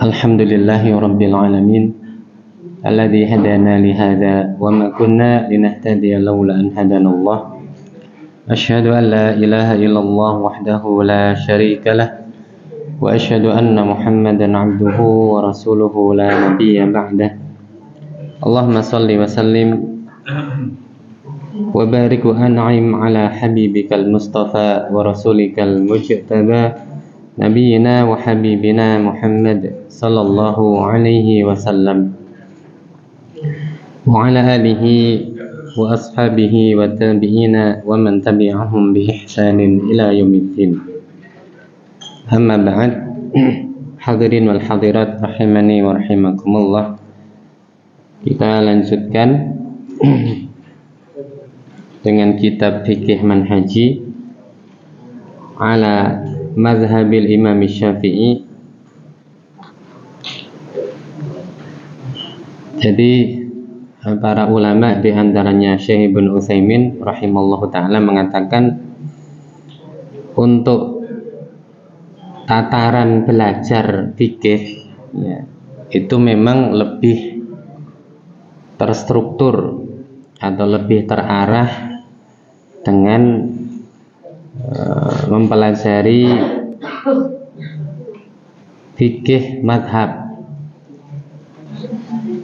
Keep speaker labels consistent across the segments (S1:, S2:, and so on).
S1: Alhamdulillahi Rabbil Alamin alladzi hadana li hadza wa ma kunna linahtadiya laula an hadana Allah. Asyhadu an la ilaha illallah wahdahu la syarika lah wa asyhadu anna Muhammadan abduhu wa rasuluhu la nabiyya ba'dah. Allahumma salli wa sallim wa barik wa an'im ala habibikal mustafa wa rasulikal mujtaba Nabiyyina wa habibina Muhammad sallallahu alaihi wasallam wa ala alihi wa ashabihi wa tabi'ina wa man tabi'ahum bi ihsanin ila yaumiddin. Amma ba'd. Hadirin wal hadirat rahimani wa rahimakumullah. Kita lanjutkan dengan kitab fikih manhaji ala mazhabil Imam Syafi'i. Jadi para ulama di antaranya Syekh Ibnu Utsaimin rahimallahu taala mengatakan untuk tataran belajar fikih ya, itu memang lebih terstruktur atau lebih terarah dengan mempelajari fikih madhab.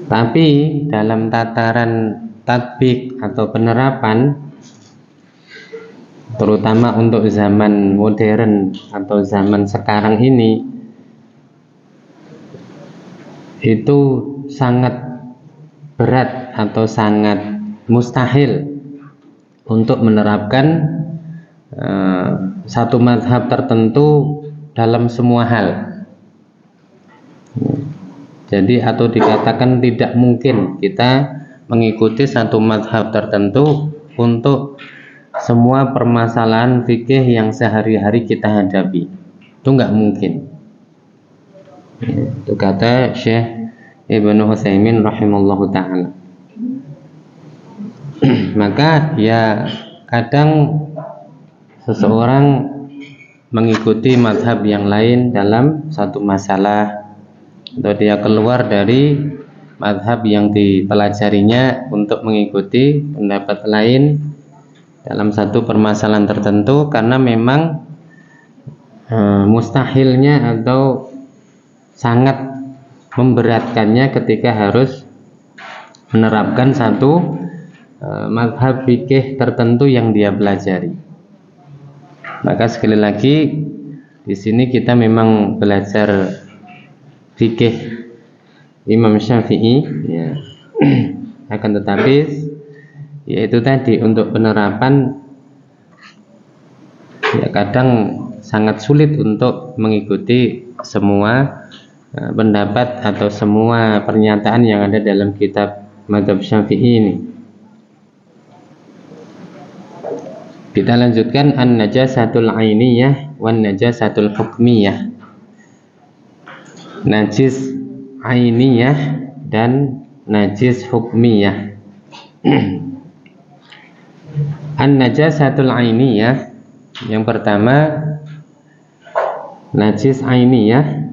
S1: Tapi dalam tataran tatbik atau penerapan, terutama untuk zaman modern atau zaman sekarang ini, itu sangat berat atau sangat mustahil untuk menerapkan satu mazhab tertentu dalam semua hal. Jadi atau dikatakan tidak mungkin kita mengikuti satu mazhab tertentu untuk semua permasalahan fikih yang sehari-hari kita hadapi. Itu nggak mungkin. Itu kata Syekh Ibnu Utsaimin rahimallahu taala. Maka ya kadang seseorang mengikuti mazhab yang lain dalam satu masalah, atau dia keluar dari mazhab yang dipelajarinya untuk mengikuti pendapat lain dalam satu permasalahan tertentu, karena memang mustahilnya atau sangat memberatkannya ketika harus menerapkan satu mazhab fikih tertentu yang dia pelajari. Maka sekali lagi di sini kita memang belajar fikih Imam Syafi'i ya. Akan tetapi yaitu tadi untuk penerapan ya kadang sangat sulit untuk mengikuti semua pendapat atau semua pernyataan yang ada dalam kitab mazhab Syafi'i ini. Kita lanjutkan an-najasatul ainiyah wan najasatul hukmiyah. Najis ainiyah dan najis hukmiyah. An-najasatul ainiyah, yang pertama najis ainiyah,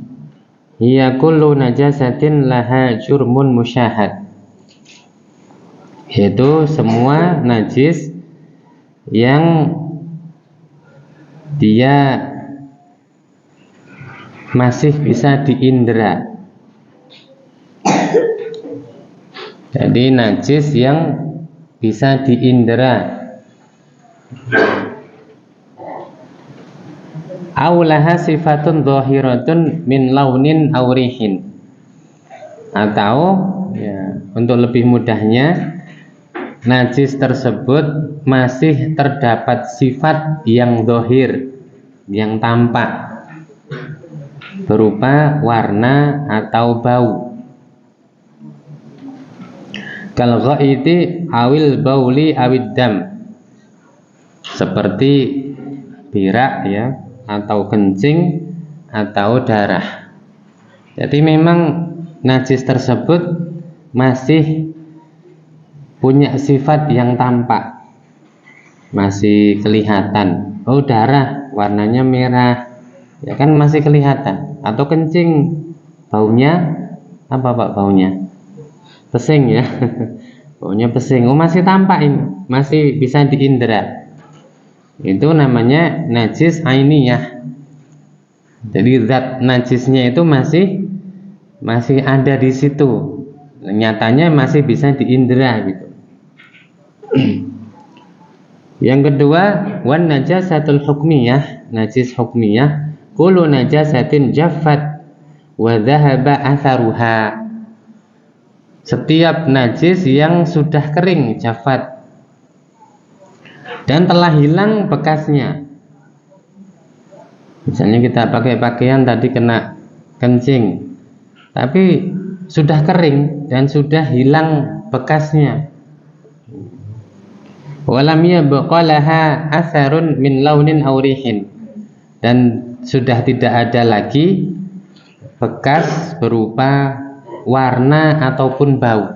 S1: hiya kullu najasatin laha jurmun musyahad, yaitu semua najis yang dia masih bisa diindra. Jadi najis yang bisa diindra. Aulaha sifatun dhahiratun min launin aw rihin. Atau ya, untuk lebih mudahnya, najis tersebut masih terdapat sifat yang dhahir, yang tampak, berupa warna atau bau. Kal ghaiti awil bauli awid dam, seperti birak ya, atau kencing atau darah. Jadi memang najis tersebut masih punya sifat yang tampak, masih kelihatan. oh darah warnanya merah, ya kan masih kelihatan. Atau kencing, baunya apa Pak baunya? Pesing ya. Baunya pesing, oh masih tampak ini, masih bisa diindra. Itu namanya najis ainiyah. Jadi zat najisnya itu masih ada di situ, nyatanya masih bisa diindra gitu. Yang kedua, wan najasatul hukmiyah, najis hukmiyah, kullu najasatin jaffat wa dhahaba atharuha. Setiap najis yang sudah kering, jaffat, dan telah hilang bekasnya. Misalnya kita pakai pakaian tadi kena kencing, tapi sudah kering dan sudah hilang bekasnya. Walam yabqa laha atharun min launin aw rihin, dan sudah tidak ada lagi bekas berupa warna ataupun bau.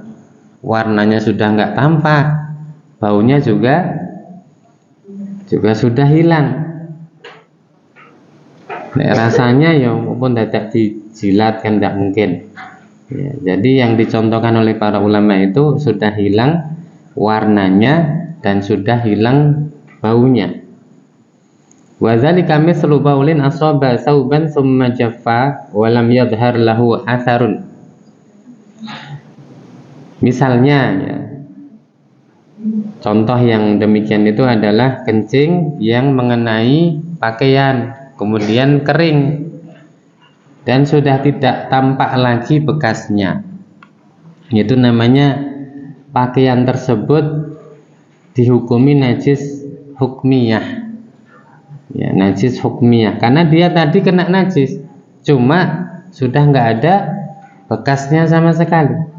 S1: Warnanya sudah enggak tampak, baunya juga sudah hilang. Nah, rasanya ya maupun tidak dijilat kan tidak mungkin ya, jadi yang dicontohkan oleh para ulama itu sudah hilang warnanya dan sudah hilang baunya. Wa dzalika mithlu baulin asaba sauban tsumma jaffa wa lam yadhhar lahu atharun. Misalnya ya, contoh yang demikian itu adalah kencing yang mengenai pakaian kemudian kering dan sudah tidak tampak lagi bekasnya. Itu namanya pakaian tersebut dihukumi najis hukmiyah. Ya, najis hukmiyah karena dia tadi kena najis, cuma sudah nggak ada bekasnya sama sekali.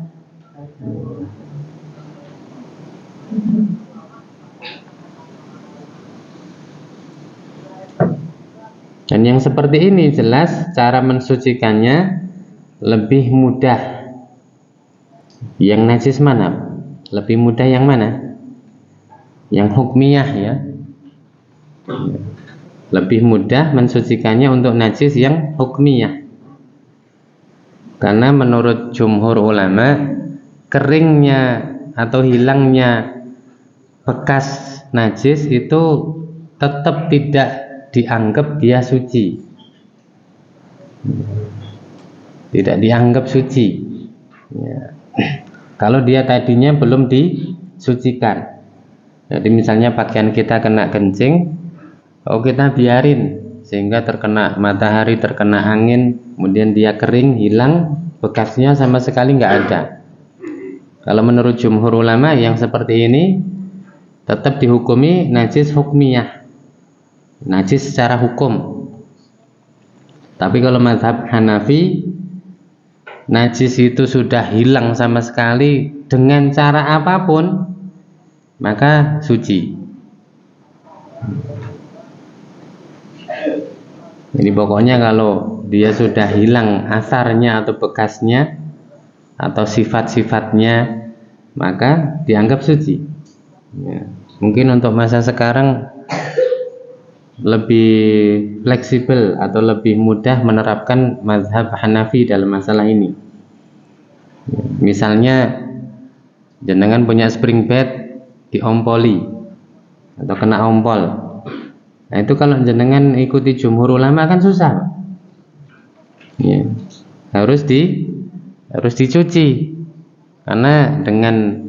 S1: Dan yang seperti ini jelas cara mensucikannya lebih mudah. Yang najis mana? Lebih mudah yang mana? Yang hukmiyah ya. Lebih mudah mensucikannya untuk najis yang hukmiyah. Karena menurut jumhur ulama, keringnya atau hilangnya bekas najis itu tetap tidak dianggap dia suci, tidak dianggap suci ya. Kalau dia tadinya belum disucikan. Jadi misalnya pakaian kita kena kencing, kita biarin sehingga terkena matahari, terkena angin, kemudian dia kering, hilang bekasnya sama sekali nggak ada. Kalau menurut jumhur ulama yang seperti ini tetap dihukumi najis hukmiyah, najis secara hukum. Tapi kalau mazhab Hanafi, najis itu sudah hilang sama sekali dengan cara apapun, maka suci. Jadi pokoknya kalau dia sudah hilang asarnya atau bekasnya atau sifat-sifatnya, maka dianggap suci ya. Mungkin untuk masa sekarang lebih fleksibel atau lebih mudah menerapkan mazhab Hanafi dalam masalah ini. Misalnya jenengan punya spring bed diompoli atau kena ompol, nah itu kalau jenengan ikuti jumhur ulama kan susah ya. Harus dicuci karena dengan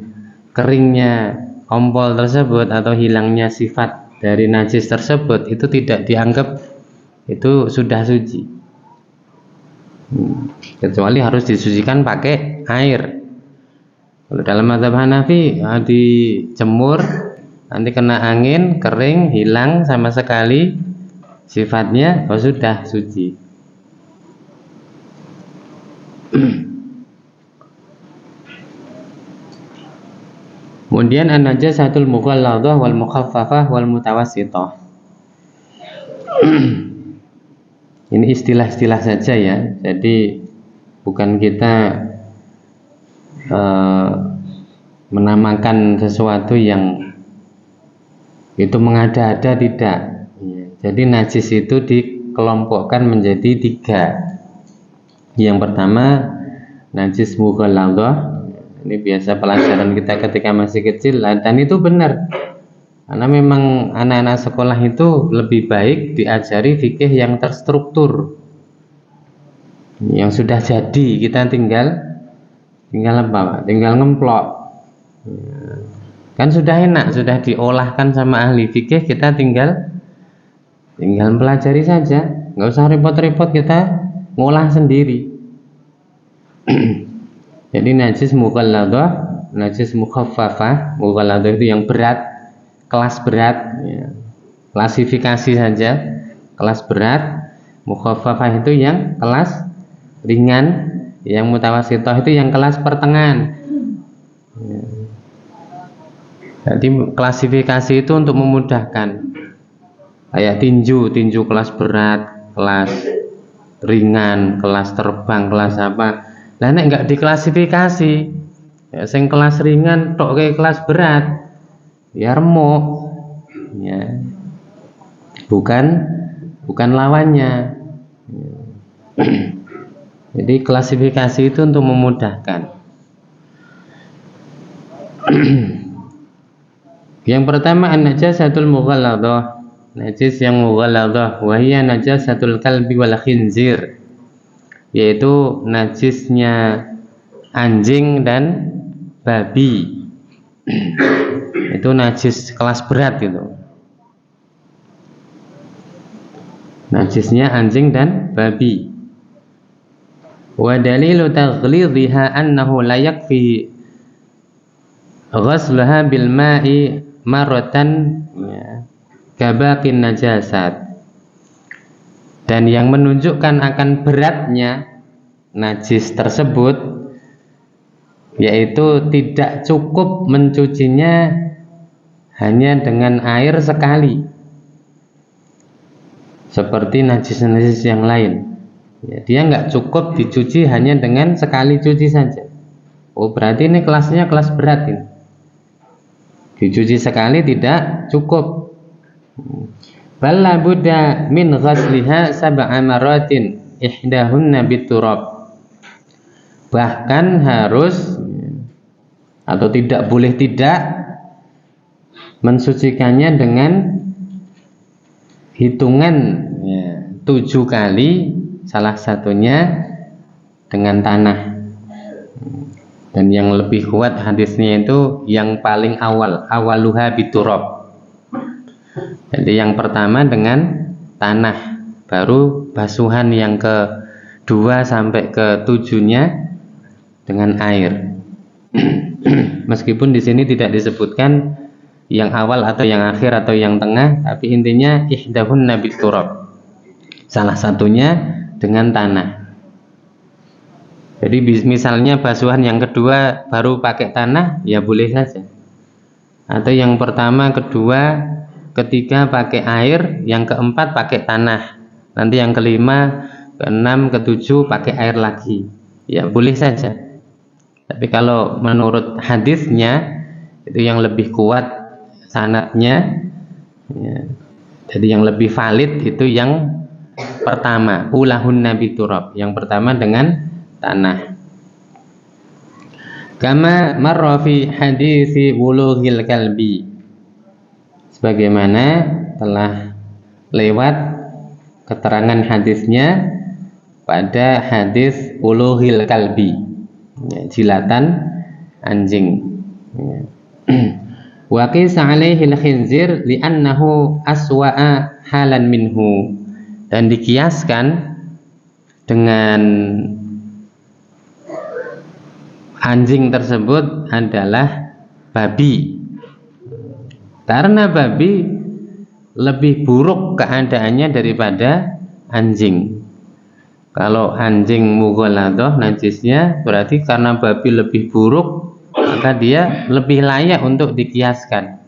S1: keringnya ompol tersebut atau hilangnya sifat dari najis tersebut itu tidak dianggap itu sudah suci, kecuali harus disucikan pakai air. Kalau dalam mazhab Hanafi dijemur, nanti kena angin, kering, hilang sama sekali sifatnya, sudah suci. Kemudian an-najasatul mughalladhah wal mukhaffafah wal mutawassithah. Ini istilah-istilah saja ya. Jadi bukan kita menamakan sesuatu yang itu mengada-ada, tidak. Ya. Jadi najis itu dikelompokkan menjadi 3. Yang pertama najis mughalladah. Ini biasa pelajaran kita ketika masih kecil, dan itu benar. Karena memang anak-anak sekolah itu lebih baik diajari fikih yang terstruktur, yang sudah jadi. Kita tinggal apa? Tinggal ngemplok. Kan sudah enak, sudah diolahkan sama ahli fikih, kita tinggal pelajari saja, nggak usah repot-repot kita ngolah sendiri. Jadi najis mughalladah, najis mukhaffafah. Mughalladah itu yang berat, kelas berat, ya. Klasifikasi saja, kelas berat. Mukhaffafah itu yang kelas ringan, yang mutawasithah itu yang kelas pertengahan. Ya. Jadi klasifikasi itu untuk memudahkan. Kayak tinju kelas berat, kelas ringan, kelas terbang, kelas apa. Lah nek enggak diklasifikasi, ya sing kelas ringan tok kayak kelas berat, ya remuk. Ya. Bukan lawannya. Jadi klasifikasi itu untuk memudahkan. Yang pertama an-najasatul mughalladah. Najis yang mughalladah wa hiya najasatul kalbi wal khinzir, yaitu najisnya anjing dan babi. Itu najis kelas berat gitu. Najisnya anjing dan babi. Wa dalilu taghlidhiha annahu la yakfi ghasluha bil ma'i marratan, ya, kabaqin najasat. Dan yang menunjukkan akan beratnya najis tersebut, yaitu tidak cukup mencucinya hanya dengan air sekali, seperti najis-najis yang lain. Ya, dia nggak cukup dicuci hanya dengan sekali cuci saja. Oh, berarti ini kelasnya kelas berat ini. Dicuci sekali tidak cukup. Balla budda min ghasliha sab'a maratin ihdahunna biturab. Bahkan harus atau tidak boleh tidak mensucikannya dengan hitungan 7 kali, salah satunya dengan tanah. Dan yang lebih kuat hadisnya itu yang paling awaluha biturab. Jadi yang pertama dengan tanah, baru basuhan yang kedua sampai ke-7-nya dengan air. Meskipun di sini tidak disebutkan yang awal atau yang akhir atau yang tengah, tapi intinya ihdahunna biturab. Salah satunya dengan tanah. Jadi misalnya basuhan yang kedua baru pakai tanah, ya boleh saja. Atau yang pertama, kedua, ketiga pakai air, yang keempat pakai tanah, nanti yang kelima, keenam, ketujuh pakai air lagi, ya boleh saja. Tapi kalau menurut hadisnya itu yang lebih kuat sanadnya, ya, jadi yang lebih valid itu yang pertama, ulahunna biturab, yang pertama dengan tanah. Kama marra fi hadisi wulughil kalbi, sebagaimana telah lewat keterangan hadisnya pada hadis ulughil kalbi, ya, jilatan anjing. Ya. Wa qisa alaihi al-khinzir li'annahu aswa'a halan minhu, dan dikiaskan dengan anjing tersebut adalah babi, karena babi lebih buruk keadaannya daripada anjing. Kalau anjing mughalladah najisnya, berarti karena babi lebih buruk, maka dia lebih layak untuk dikiaskan.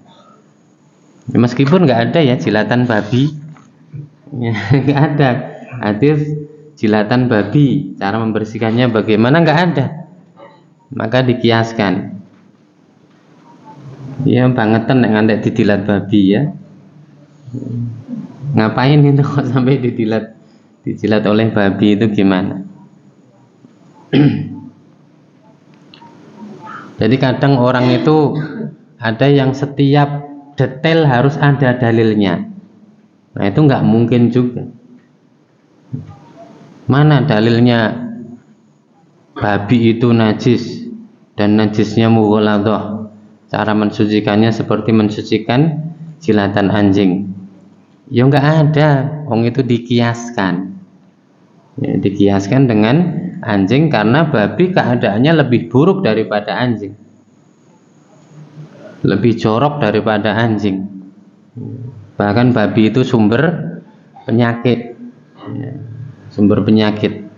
S1: Meskipun nggak ada ya jilatan babi, nggak ada hadis jilatan babi, cara membersihkannya bagaimana, nggak ada, maka dikiaskan. Ya bangetan nek ngantek dijilat babi ya. Ngapain itu kok sampai dijilat oleh babi itu gimana? Jadi kadang orang itu ada yang setiap detail harus ada dalilnya. Nah itu nggak mungkin juga. Mana dalilnya babi itu najis dan najisnya mughaladhah? Cara mensucikannya seperti mensucikan jilatan anjing. Ya nggak ada. Wong itu dikiaskan. Ya, dikiaskan dengan anjing karena babi keadaannya lebih buruk daripada anjing, lebih jorok daripada anjing. Bahkan babi itu sumber penyakit, sumber penyakit.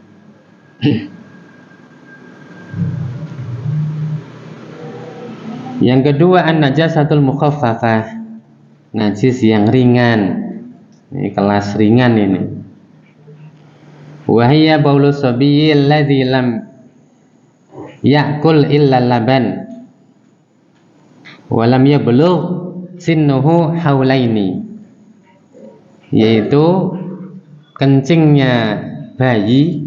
S1: Yang kedua, an-najasatul mukhaffafah, najis yang ringan. Ini kelas ringan ini. Wahiyya baulu sabiyyi alladzi lam ya'kul illa laban wa lam yablugh sinnuhu haulaini, yaitu kencingnya bayi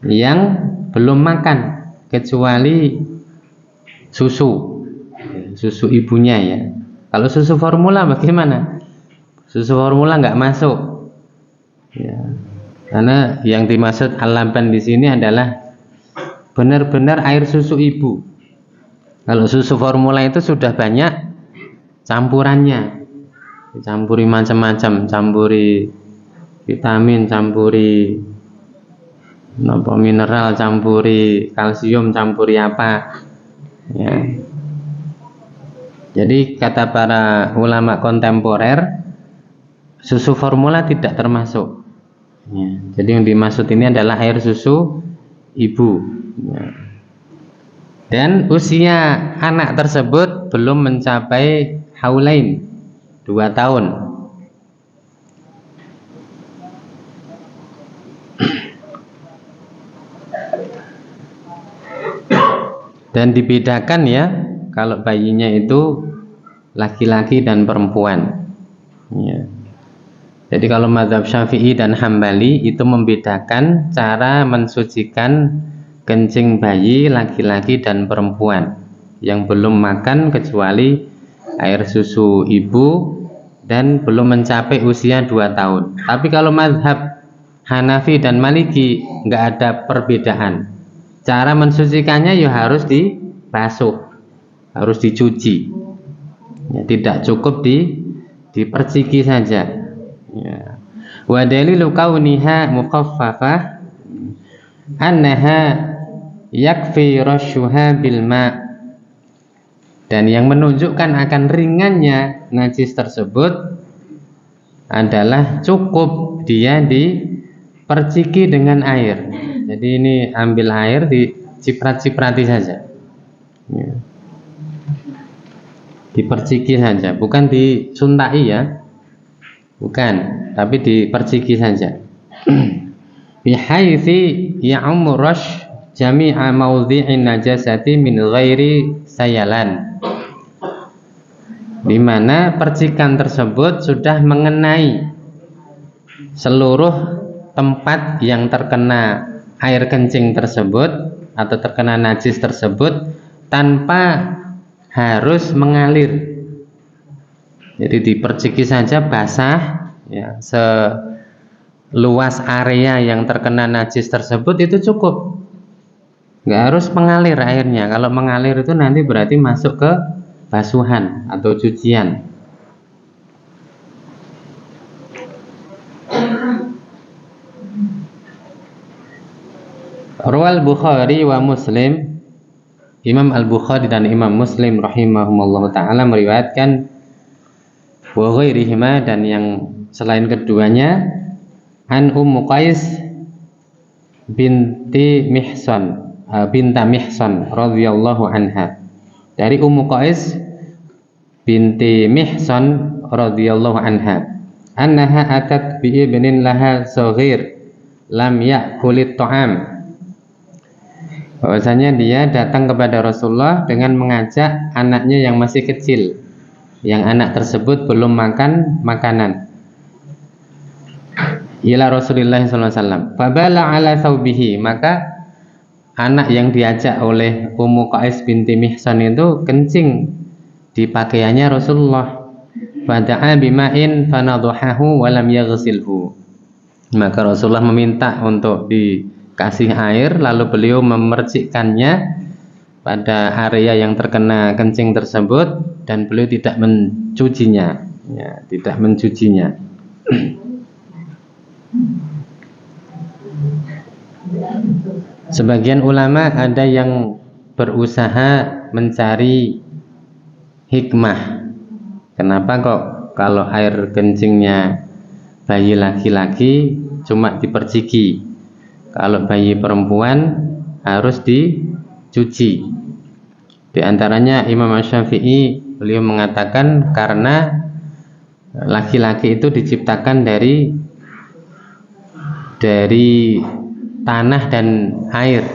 S1: yang belum makan kecuali susu ibunya ya. Kalau susu formula bagaimana? Susu formula nggak masuk ya. Karena yang dimaksud al-laban di sini adalah benar-benar air susu ibu. Kalau susu formula itu sudah banyak campurannya, dicampuri macam-macam, campuri vitamin, campuri mineral, campuri kalsium, campuri apa. Ya. Jadi kata para ulama kontemporer, susu formula tidak termasuk. Ya, jadi yang dimaksud ini adalah air susu ibu. Ya. Dan usia anak tersebut belum mencapai haulain, 2 tahun. Dan dibedakan ya, kalau bayinya itu laki-laki dan perempuan. Ya. Jadi kalau mazhab Syafi'i dan Hambali itu membedakan cara mensucikan kencing bayi laki-laki dan perempuan yang belum makan kecuali air susu ibu dan belum mencapai usia 2 tahun. Tapi kalau mazhab Hanafi dan Maliki nggak ada perbedaan. Cara mensucikannya ya harus dibasuh, harus dicuci. Ya, tidak cukup diperciki saja. Ya. Wa dalilu kauniha mukhaffafah annaha yakfi rasyuha bil ma'. Dan yang menunjukkan akan ringannya najis tersebut adalah cukup dia diperciki dengan air. Jadi ini ambil air diciprat-ciprati saja. Ya. Diperciki saja, bukan disuntai ya. Bukan, tapi diperciki saja. Bihaitsi ya'ummu rash jami'a mawdhi'in najasati min ghairi sayalan. Di mana percikan tersebut sudah mengenai seluruh tempat yang terkena air kencing tersebut atau terkena najis tersebut tanpa harus mengalir. Jadi diperciki saja basah ya, seluas area yang terkena najis tersebut itu cukup. Nggak harus mengalir airnya. Kalau mengalir itu nanti berarti masuk ke basuhan atau cucian. Rawal Bukhari wa Muslim, Imam Al-Bukhari dan Imam Muslim rahimahumullah ta'ala meriwayatkan wa ghairihima, dan yang selain keduanya, an Ummu Qais binti Mihsan radhiyallahu anha, dari Ummu Qais binti Mihsan radhiyallahu anha, annaha atat bi ibnin laha saghir lam ya'kulit ta'am. Bahwasanya dia datang kepada Rasulullah dengan mengajak anaknya yang masih kecil, yang anak tersebut belum makan makanan. ila Rasulullah sallallahu alaihi wasallam. Fabala ala thawbihi, maka anak yang diajak oleh Ummu Qais binti Mihsan itu kencing di pakaiannya Rasulullah. Fada'a bima'in fanadhahu wa lam yaghsilhu. Maka Rasulullah meminta untuk dikasih air, lalu beliau memercikkannya pada area yang terkena kencing tersebut dan beliau tidak mencucinya, ya, tidak mencucinya. Sebagian ulama ada yang berusaha mencari hikmah. Kenapa kok kalau air kencingnya bayi laki-laki cuma diperciki, kalau bayi perempuan harus dicuci? Di antaranya Imam Syafi'i, beliau mengatakan karena laki-laki itu diciptakan dari tanah dan air,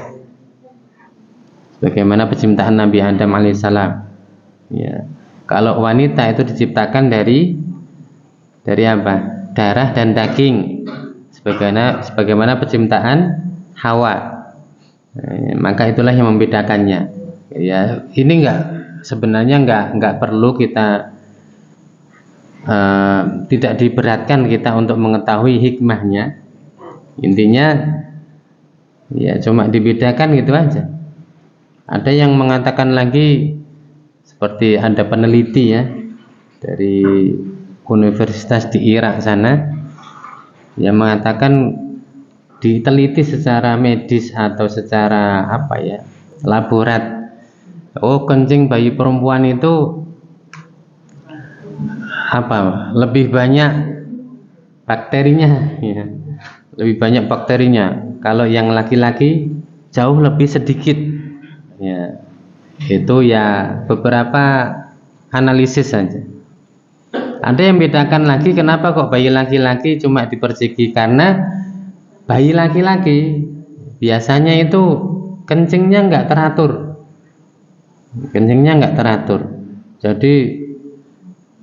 S1: bagaimana penciptaan Nabi Adam alaihissalam. Ya. Kalau wanita itu diciptakan dari apa? Darah dan daging, sebagaimana penciptaan Hawa. Maka itulah yang membedakannya. Ya, ini sebenarnya enggak perlu kita tidak diberatkan kita untuk mengetahui hikmahnya. Intinya ya cuma dibedakan gitu aja. Ada yang mengatakan lagi, seperti ada peneliti ya dari universitas di Irak sana yang mengatakan diteliti secara medis atau secara laborat. Kencing bayi perempuan itu lebih banyak bakterinya, ya. Lebih banyak bakterinya. Kalau yang laki-laki jauh lebih sedikit. Ya, itu ya beberapa analisis saja. Ada yang bedakan lagi, kenapa kok bayi laki-laki cuma diperciki? Karena bayi laki-laki biasanya itu kencingnya nggak teratur. Jadi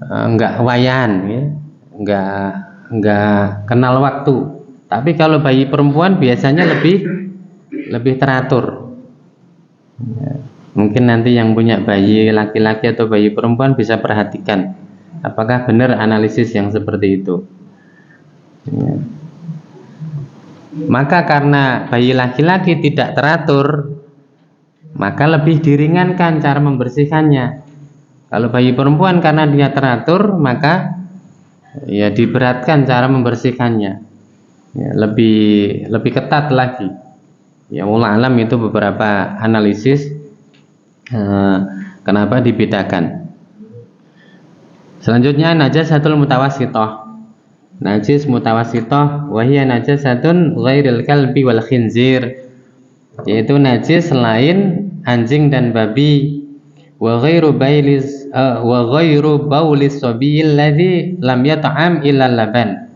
S1: nggak wayan, ya. nggak kenal waktu. Tapi kalau bayi perempuan biasanya lebih teratur. Ya, mungkin nanti yang punya bayi laki-laki atau bayi perempuan bisa perhatikan apakah benar analisis yang seperti itu. Ya. Maka karena bayi laki-laki tidak teratur, maka lebih diringankan cara membersihkannya. Kalau bayi perempuan karena dia teratur, maka ya diberatkan cara membersihkannya. Ya, lebih ketat lagi. Ya, wallahu alam itu beberapa analisis kenapa dibedakan. Selanjutnya najasatul mutawassithah. Najis mutawassithah wa hiya najasatun ghairil kalbi wal khinzir. Yaitu najis selain anjing dan babi, wa ghairu baulis sabiyil ladzi lam yat'am illa laban.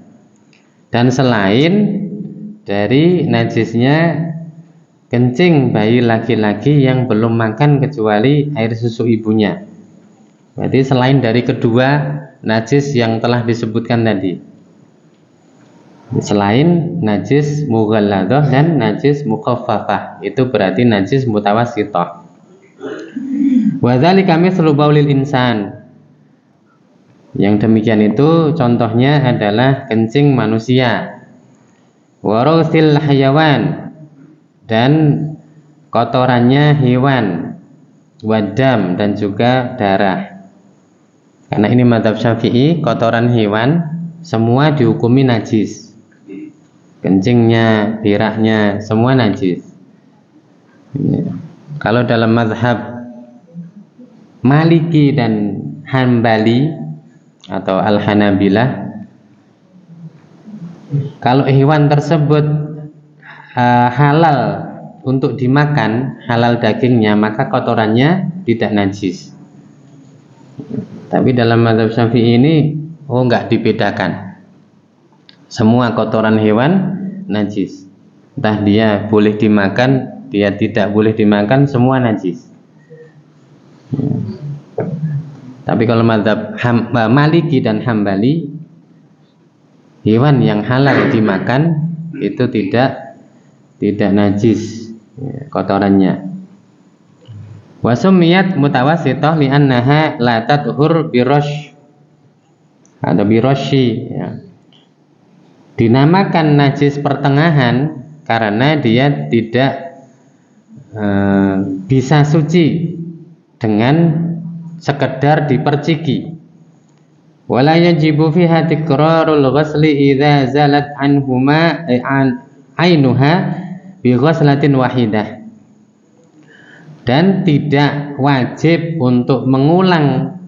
S1: Dan selain dari najisnya kencing bayi laki-laki yang belum makan kecuali air susu ibunya. Berarti selain dari kedua najis yang telah disebutkan tadi, selain najis mughalladah dan najis mukhaffafah, itu berarti najis mutawassithah. Wa dzalika mithlu baulil insan. Yang demikian itu contohnya adalah kencing manusia, warosil hayawan, dan kotorannya hewan, wadam, dan juga darah. Karena ini mazhab Syafi'i, kotoran hewan semua dihukumi najis. Kencingnya, birahnya, semua najis. Ya. Kalau dalam mazhab Maliki dan Hanbali atau Al-Hanabilah, kalau hewan tersebut halal untuk dimakan, halal dagingnya, maka kotorannya tidak najis. Tapi dalam mazhab Syafi'i ini enggak dibedakan. Semua kotoran hewan najis. Entah dia boleh dimakan, dia tidak boleh dimakan, semua najis. Tapi kalau mazhab Maliki dan Hambali, hewan yang halal dimakan itu tidak najis kotorannya. Wa summiyat mutawassithah li'annaha la tadhur birash atau birashi ya. Dinamakan najis pertengahan karena dia tidak bisa suci dengan sekedar diperciki. Wala yajibu fiha tikrarul ghusli idza zalat anhuma ainuha bi ghuslatin wahidah. Dan tidak wajib untuk mengulang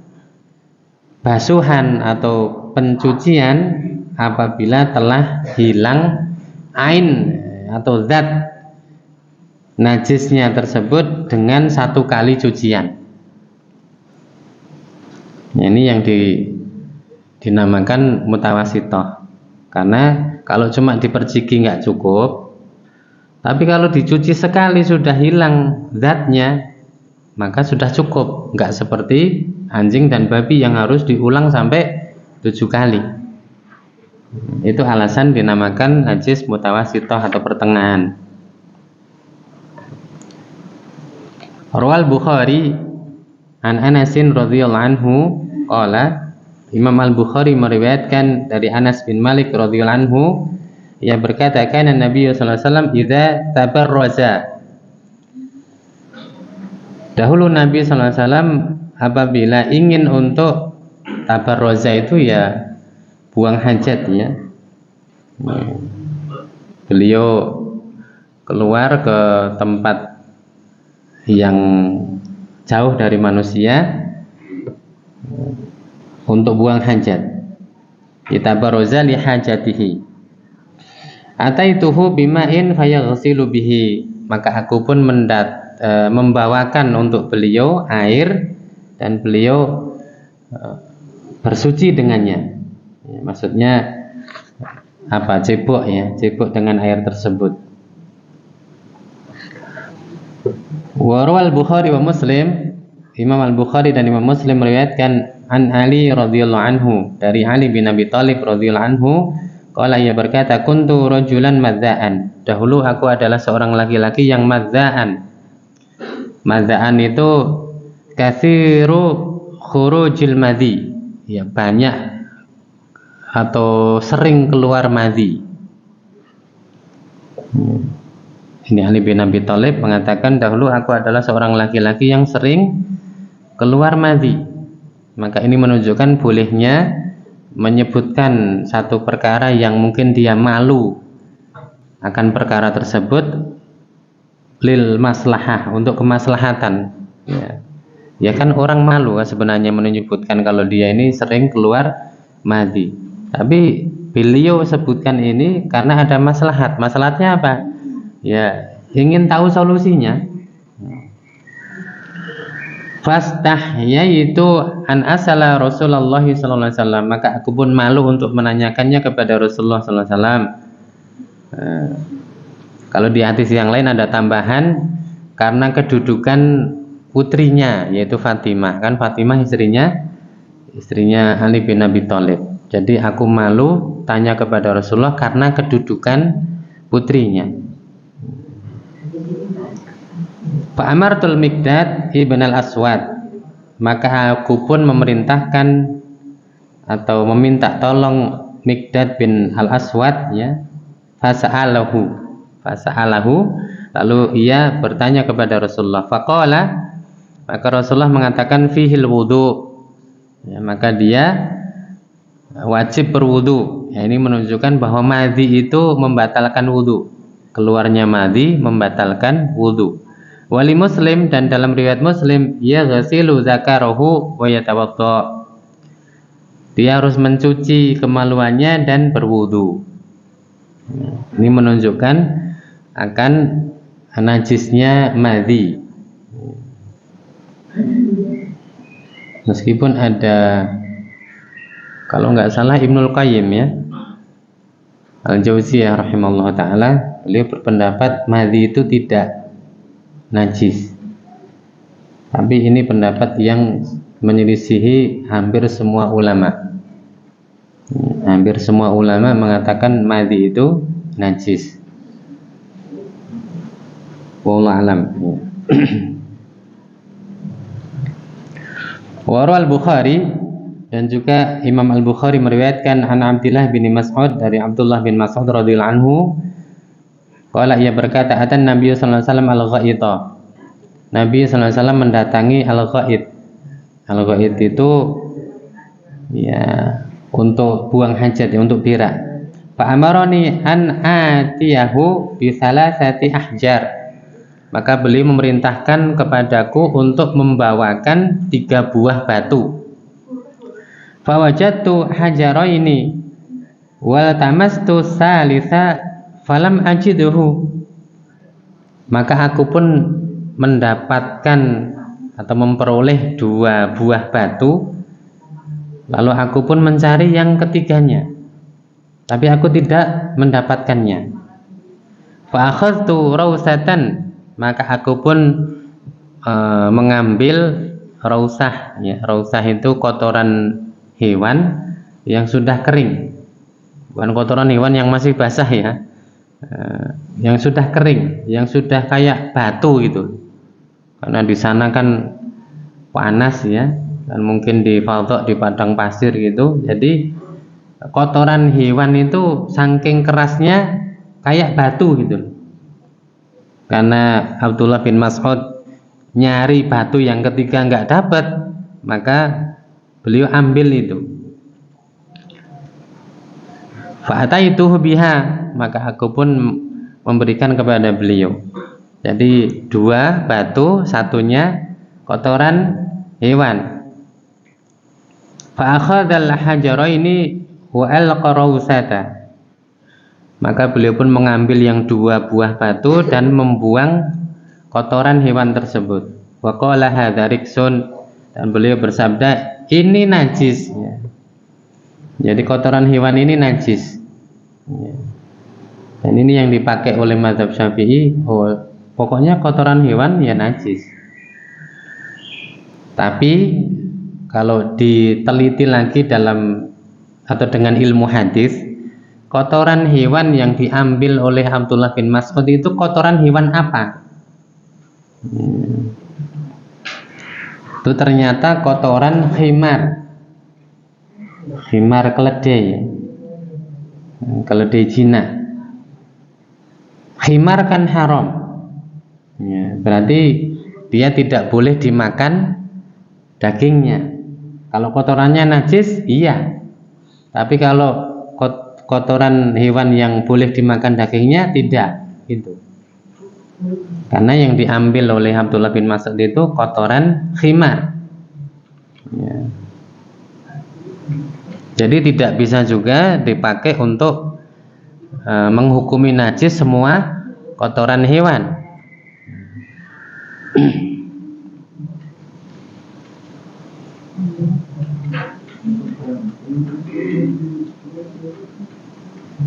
S1: basuhan atau pencucian apabila telah hilang ain atau zat najisnya tersebut dengan satu kali cucian. Ini yang dinamakan mutawasitoh. Karena kalau cuma diperciki nggak cukup, tapi kalau dicuci sekali sudah hilang zatnya, maka sudah cukup. Nggak seperti anjing dan babi yang harus diulang sampai 7 kali. Itu alasan dinamakan najis mutawasitoh atau pertengahan. Rawal Bukhari an Anasin radhiyallahu anhu qala, Imam Al-Bukhari meriwayatkan dari Anas bin Malik radhiyallahu anhu, ia berkata, kana Nabi sallallahu alaihi wasallam idza tabarraza. Dahulu Nabi sallallahu alaihi wasallam apabila ingin untuk tabarraza itu ya buang hajat ya. Beliau keluar ke tempat yang jauh dari manusia untuk buang hajat. Tabarraza li hajatihi. Ataituhu bima'in fayaghsilu bihi, maka aku pun membawakan untuk beliau air dan beliau bersuci dengannya. Ya, maksudnya apa? Cebok ya, cebok dengan air tersebut. Wa rawal Bukhari wa Muslim, Imam Al-Bukhari dan Imam Muslim meriwayatkan an Ali radhiyallahu anhu, dari Ali bin Abi Thalib radhiyallahu anhu. Qala, ia berkata, kuntu rajulan madza'an. Dahulu aku adalah seorang laki-laki yang madza'an. Madza'an itu katsiru khurujil madhi. Ya, banyak atau sering keluar madhi. Ini Ali bin Abi Thalib mengatakan, dahulu aku adalah seorang laki-laki yang sering keluar madhi. Maka ini menunjukkan bolehnya menyebutkan satu perkara yang mungkin dia malu akan perkara tersebut lil maslahah, untuk kemaslahatan ya. Ya kan orang malu sebenarnya menyebutkan kalau dia ini sering keluar madhi, tapi beliau sebutkan ini karena ada maslahat. Maslahatnya apa? Ya ingin tahu solusinya. Fastah, yaitu an asala Rasulullah sallallahu alaihi wasallam, maka aku pun malu untuk menanyakannya kepada Rasulullah sallallahu alaihi wasallam. Kalau di hadis yang lain ada tambahan karena kedudukan putrinya yaitu Fatimah, kan Fatimah istrinya Ali bin Abi Thalib. Jadi aku malu tanya kepada Rasulullah karena kedudukan putrinya. Fa'amartul Miqdad ibn al-Aswad, maka aku pun memerintahkan atau meminta tolong Miqdad bin al-Aswad ya. Fasa'alahu, lalu ia bertanya kepada Rasulullah. Faqala, maka Rasulullah mengatakan fihil wudu ya, maka dia wajib berwudu ya. Ini menunjukkan bahwa madhi itu membatalkan wudu. Keluarnya madhi membatalkan wudu. Wali Muslim, dan dalam riwayat Muslim, ya ghasilu zakarahu wa yatawadda, dia harus mencuci kemaluannya dan berwudu. Ini menunjukkan akan najisnya madhi. Meskipun ada, kalau nggak salah Ibnul Qayyim ya, Al-Jauziyah rahimahullah ta'ala, beliau berpendapat madhi itu tidak najis. Tapi ini pendapat yang menyelisihi hampir semua ulama. Hampir semua ulama mengatakan madhi itu najis. Wallahu alam. Wa al-Bukhari, dan juga Imam Al-Bukhari meriwayatkan an Abdullah bin Mas'ud, dari Abdullah bin Mas'ud radhiyallahu anhu, qala, ia berkata, atan Nabi sallallahu alaihi wasallam al-ghaita. Nabi sallallahu alaihi wasallam mendatangi al-ghait. Al-ghait itu ya untuk buang hajat, ya, untuk berak. Fa amaroni an atiyahu bi salasati ahjar. Maka beliau memerintahkan kepadaku untuk membawakan 3 buah batu. Fa wajadtu hajaraini wal tamastu salisa falam ajiduhu. Maka aku pun mendapatkan atau memperoleh 2 buah batu, lalu aku pun mencari yang ketiganya, tapi aku tidak mendapatkannya. Fa akhadtu rausatan, maka aku pun mengambil rausah, ya. Rausah itu kotoran hewan yang sudah kering, bukan kotoran hewan yang masih basah, ya. Yang sudah kering, yang sudah kayak batu gitu. Karena di sana kan panas, ya, dan mungkin di fadha, di padang pasir gitu. Jadi kotoran hewan itu saking kerasnya kayak batu gitu. Karena Abdullah bin Mas'ud nyari batu yang ketiga nggak dapat, maka beliau ambil itu. Fa'ataituhu biha, maka aku pun memberikan kepada beliau. Jadi 2 batu, satunya kotoran hewan. Fa'akhadhal hajaraini wa al-qarausata. Maka beliau pun mengambil yang 2 buah batu dan membuang kotoran hewan tersebut. Wa qala hadza riksun, dan beliau bersabda, ini najis, ya. Jadi kotoran hewan ini najis, ya. Dan ini yang dipakai oleh mazhab Syafi'i. Pokoknya kotoran hewan ya najis. Tapi kalau diteliti lagi dalam atau dengan ilmu hadis, kotoran hewan yang diambil oleh Abdullah bin Mas'ud itu kotoran hewan apa? Itu ternyata kotoran khimar. Khimar keledai, ya. Keledai Cina. Khimar kan haram, ya, berarti dia tidak boleh dimakan dagingnya. Kalau kotorannya najis, iya. Tapi kalau kotoran hewan yang boleh dimakan dagingnya, tidak, itu. Karena yang diambil oleh Abdullah bin Mas'ud itu kotoran khimar, ya. Jadi tidak bisa juga dipakai untuk menghukumi najis semua kotoran hewan.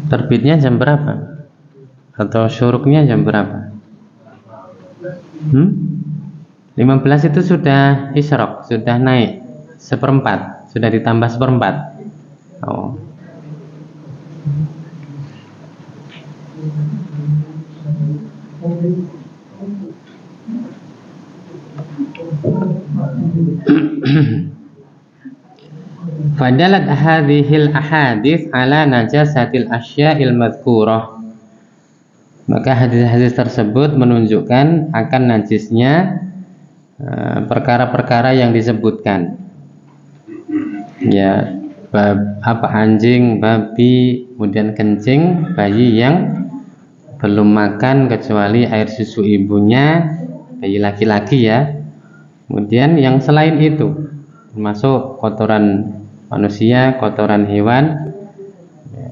S1: Terbitnya jam berapa? Atau syuruknya jam berapa? 15 itu sudah isyraq, sudah naik 1/4, sudah ditambah 1/4. Oh. Fadalat hadhil ahadits ala najasatil asya'il madhkurah. Maka hadis-hadis tersebut menunjukkan akan najisnya perkara-perkara yang disebutkan. Ya, anjing, babi, kemudian kencing, bayi yang belum makan kecuali air susu ibunya, bayi laki-laki, ya. Kemudian yang selain itu, termasuk kotoran manusia, kotoran hewan, ya.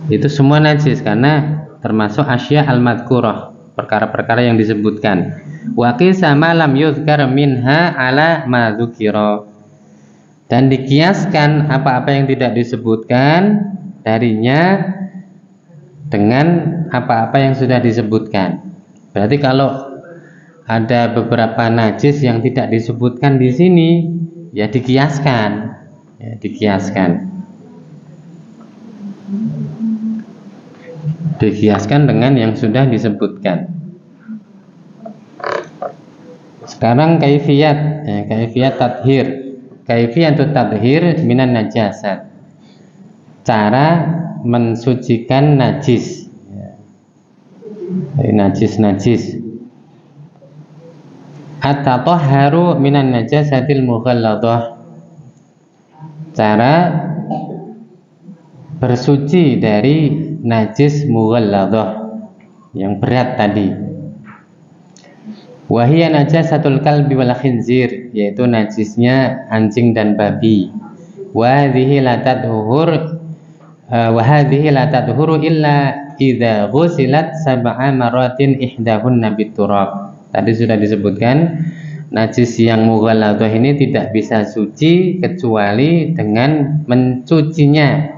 S1: Itu semua najis karena termasuk asya al-madhkurah, perkara-perkara yang disebutkan. Wa qisa ma lam yuzkar minha ala ma dzukira. Dan dikiaskan apa-apa yang tidak disebutkan darinya dengan apa-apa yang sudah disebutkan. Berarti kalau ada beberapa najis yang tidak disebutkan di sini, ya dikiaskan. ya, dikiaskan dengan yang sudah disebutkan. Sekarang kaifiyat, ya, kaifiyat tathhir, kaifiyatut tathhir minan najasat, cara mensucikan najis, ya, dari najis. At-tatahharu minan najasatil mughalladah, cara bersuci dari najis mughalladah yang berat tadi. Wahia najasatul kalbi wal khinzir, yaitu najisnya anjing dan babi. Wa hadhihi la tadhuru illa idza ghusilat sab'a maratin ihdahunna biturab. Tadi sudah disebutkan najis yang mughalladah ini tidak bisa suci kecuali dengan mencucinya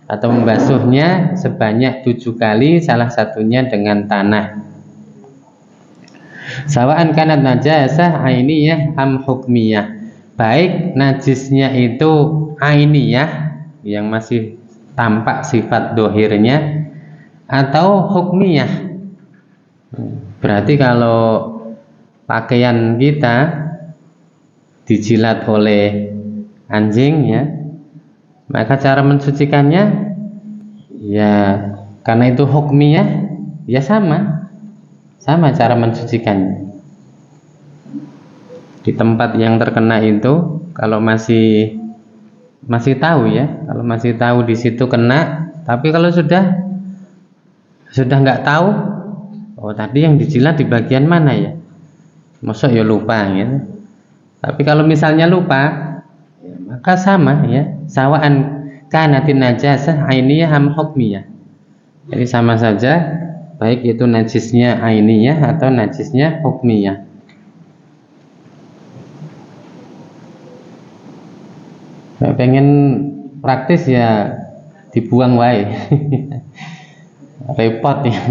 S1: atau membasuhnya sebanyak 7 kali, salah satunya dengan tanah. Sawa'an kanat najasah ainiyah am hukmiyah, baik najisnya itu ainiyah yang masih tampak sifat dohirnya atau hukmiyah. Berarti kalau pakaian kita dijilat oleh anjing, ya, maka cara mensucikannya ya karena itu hukmiyah, ya sama cara mensucikannya. Di tempat yang terkena itu kalau masih tahu, ya, kalau masih tahu di situ kena, tapi kalau sudah nggak tahu, oh tadi yang dijilat di bagian mana ya, masuk ya lupa, gitu. Tapi kalau misalnya lupa, ya, maka sama, ya, sawa'an kanatin najasah ainiyah am hukmiyah. Jadi sama saja, baik itu najisnya ainiyah atau najisnya hukmiyah. Nah, pengen praktis ya dibuang wae. Repot ya,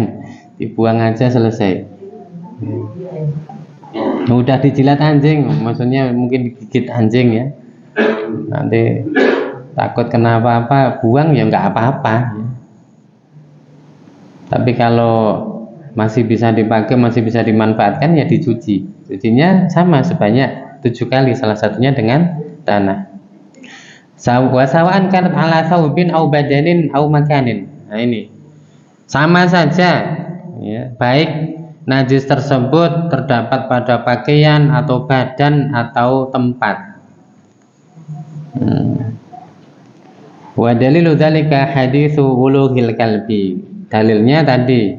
S1: dibuang aja selesai. Udah dijilat anjing, maksudnya mungkin digigit anjing, ya, nanti takut kena apa-apa, buang ya nggak apa-apa, ya. Tapi kalau masih bisa dipakai, masih bisa dimanfaatkan, ya dicuci. Cucinya sama sebanyak 7 kali, salah satunya dengan tanah. Sawa'an kanat ala thawbin au badanin au makanin. Nah ini sama saja, ya, baik najis tersebut terdapat pada pakaian atau badan atau tempat. Wa dalilu dzalika haditsu ulughil kalbi. Dalilnya tadi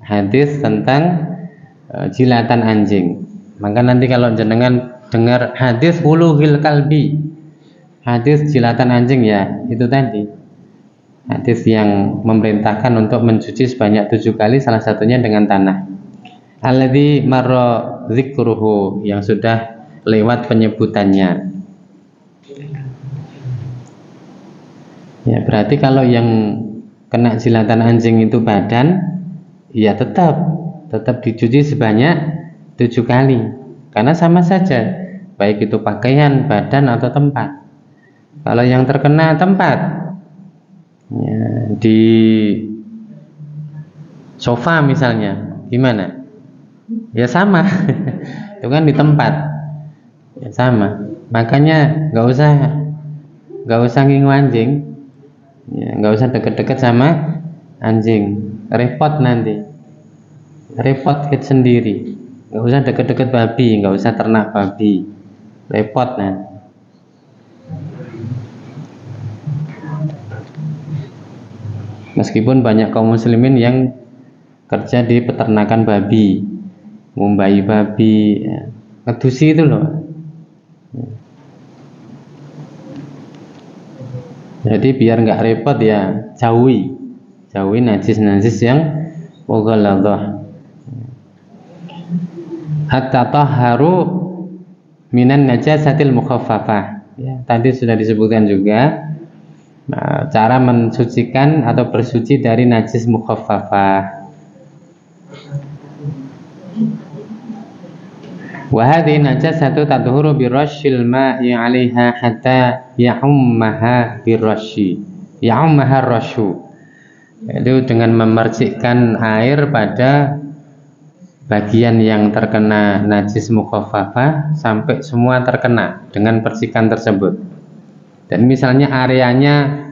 S1: hadis tentang jilatan anjing. Maka nanti kalau jenengan dengar hadis ulughil kalbi, hadis jilatan anjing, ya itu tadi hadis yang memerintahkan untuk mencuci sebanyak 7 kali, salah satunya dengan tanah. Alladzi marra dzikruhu, yang sudah lewat penyebutannya. Ya, berarti kalau yang kena jilatan anjing itu badan, ya tetap dicuci sebanyak 7 kali, karena sama saja, baik itu pakaian, badan atau tempat. Kalau yang terkena tempat, ya, di sofa misalnya, gimana? Ya sama, itu kan di tempat, ya sama. Makanya nggak usah ngingu anjing, ya, nggak usah deket-deket sama anjing, repot nanti, repot kita sendiri. Nggak usah deket-deket babi, nggak usah ternak babi, repot nanti. Meskipun banyak kaum muslimin yang kerja di peternakan babi, ngumbai babi, ya, ngedusi itu loh. Jadi biar nggak repot, ya jauhi najis yang mughalladah. At-tatahharu minan najasatil mukhaffafah. Ya, tadi sudah disebutkan juga, nah, cara mensucikan atau bersuci dari najis mukhaffafah. Wa hadhihi najasatu tadhuru bi rasyil ma'i 'alaiha hatta ya'ummaha birrasyi, ya'ummaha rasyu. Itu dengan memercikkan air pada bagian yang terkena najis mukhaffafah sampai semua terkena dengan percikan tersebut. Dan misalnya areanya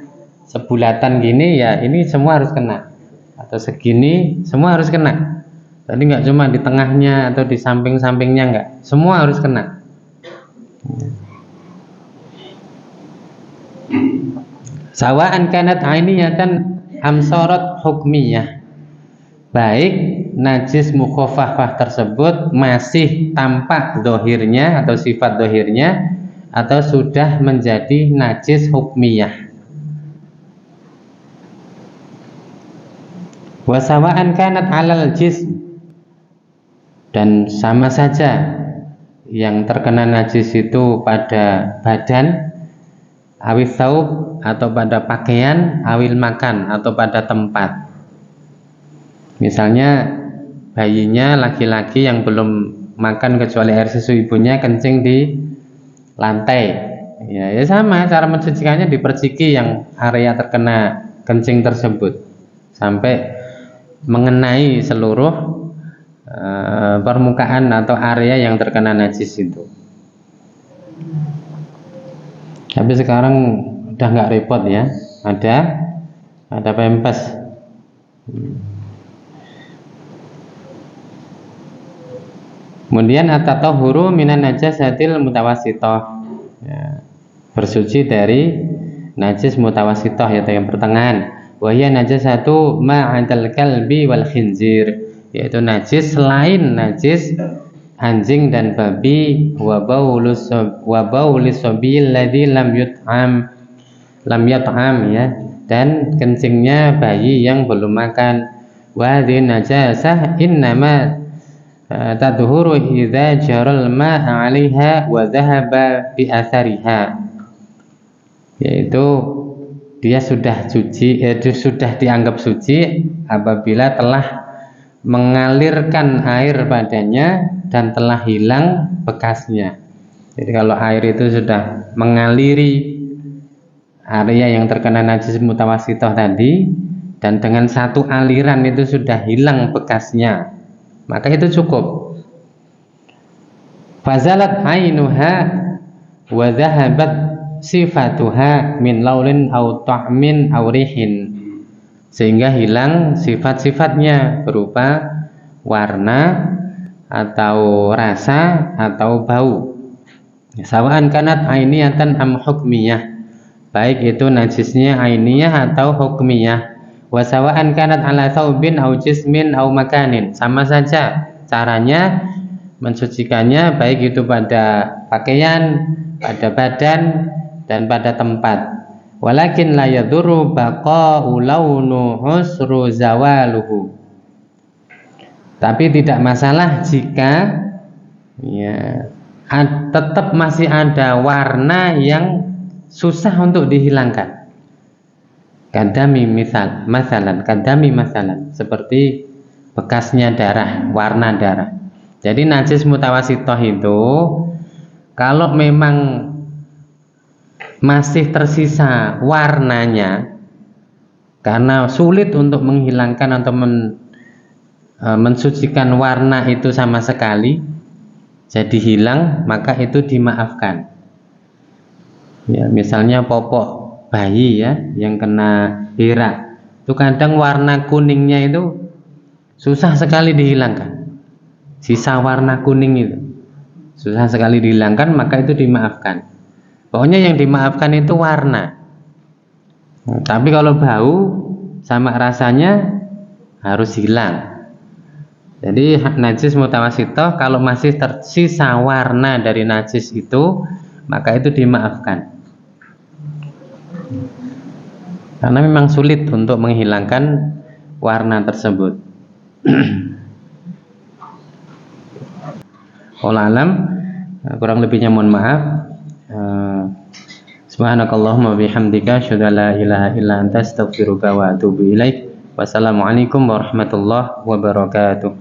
S1: sebulatan gini, ya ini semua harus kena, atau segini semua harus kena. Jadi nggak cuma di tengahnya atau di samping-sampingnya, nggak, semua harus kena. Sawa'an kanat ainiyatan amsarat hukmiyah, baik najis mukhaffafah tersebut masih tampak dohirnya atau sifat dohirnya, atau sudah menjadi najis hukmiyah. Wasawa'an kanat alal jism, dan sama saja yang terkena najis itu pada badan, awil thawb atau pada pakaian, awil makan atau pada tempat. Misalnya bayinya laki-laki yang belum makan kecuali air susu ibunya kencing di lantai, ya sama cara mensucikannya, diperciki yang area terkena kencing tersebut sampai mengenai seluruh permukaan atau area yang terkena najis itu. Tapi sekarang udah nggak repot ya, ada pempes. Kemudian at-tatahhuru minan najasatil mutawassithah, ya, bersuci dari najis mutawassithah, yaitu yang pertengahan. Wa hiya najasatu ma'adal kalbi wal khinzir, yaitu najis selain najis anjing dan babi, wa baulis sabil ladzi lam yut'am, ya, dan kencingnya bayi yang belum makan. Wa hadhihi najasah innama tadhuru idza jaral ma'a 'alaiha wa dhahaba bi athariha, yaitu dia sudah suci, sudah dianggap suci apabila telah mengalirkan air padanya dan telah hilang bekasnya. Jadi kalau air itu sudah mengaliri area yang terkena najis mutawassithah tadi, dan dengan satu aliran itu sudah hilang bekasnya, maka itu cukup. Fazalat ainuha wa dhahabat sifatuha min laulin aw ta'min aw rihin, sehingga hilang sifat-sifatnya berupa warna atau rasa atau bau. Sawa'an kanat ainiyatan am hukmiyah, baik itu najisnya ainiyah atau hukmiyah. Wa sawa'an kanat ala thawbin aw jismin aw makanin, sama saja caranya mensucikannya, baik itu pada pakaian, pada badan, dan pada tempat. Walakin la yadurru baqa'u launu husru zawaluhu, tapi tidak masalah jika ya tetap masih ada warna yang susah untuk dihilangkan. Kadami masalan, seperti bekasnya darah, warna darah. Jadi najis mutawassithah itu kalau memang masih tersisa warnanya, karena sulit untuk menghilangkan atau mensucikan warna itu sama sekali, jadi hilang, maka itu dimaafkan. Ya, misalnya popok bayi ya yang kena berak, itu kadang warna kuningnya itu susah sekali dihilangkan. Sisa warna kuning itu susah sekali dihilangkan, maka itu dimaafkan. Pokoknya yang dimaafkan itu warna. Tapi kalau bau sama rasanya harus hilang. Jadi najis mutawassithah kalau masih tersisa warna dari najis itu, maka itu dimaafkan. Karena memang sulit untuk menghilangkan warna tersebut. Wallahu alam, kurang lebihnya mohon maaf. Subhanakallahumma bihamdika asyhadu an la ilaha illa anta astaghfiruka wa atubu ilaik. Wassalamualaikum warahmatullahi wabarakatuh.